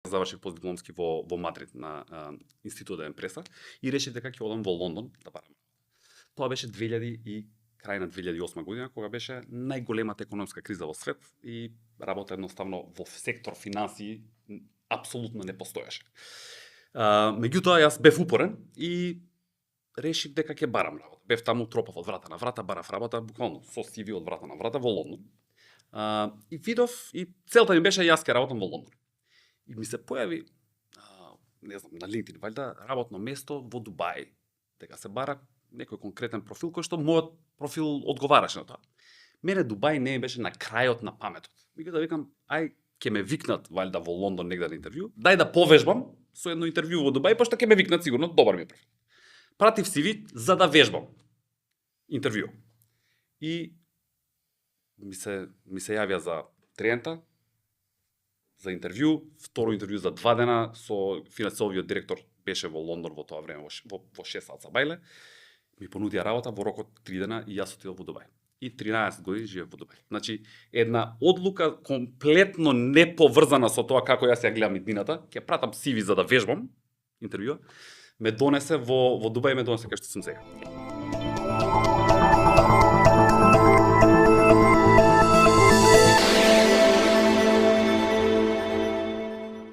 Завршив постдипломски во Мадрид на Институтот Емпреса и решив дека ќе одам во Лондон да барам. Тоа беше 2000 и крај на 2008 година, кога беше најголемата економска криза во свет и работа едноставно во сектор финансии апсолутно не постоеше. Меѓутоа, јас бев упорен и решив дека ќе барам работа. Бев таму, тропав од врата на врата, барав работа, буквално со CV од врата на врата во Лондон. И видов, и целта ми беше јас ќе работам во Лондон. И ми се појави, не знам, на LinkedIn, вајда, работно место во Дубај. Дека се бара некој конкретен профил, кој што мојот профил одговараше на тоа. Мене Дубај не ми беше на крајот на паметот. Меѓутоа викам, ај, ќе ме викнат вајда во Лондон негде на интервју, дај да повежбам со едно интервју во Дубај, пошто ќе ме викнат сигурно, добар ми е профил. Пратив CV за да вежбам интервју. И ми се јавија за триента, за интервју, второ интервју за 2 дена со финансовиот директор, беше во Лондон во тоа време во 6 саат бајле. Ми понудија работа во рок од 3 дена и јас отидов во Дубај. И 13 години живеев во Дубај. Значи, една одлука комплетно неповрзана со тоа како јас ја гледам иднината, ќе пратам CV за да вежбам интервјуа, ме донесе во Дубај, ме донесе кај што сум сега.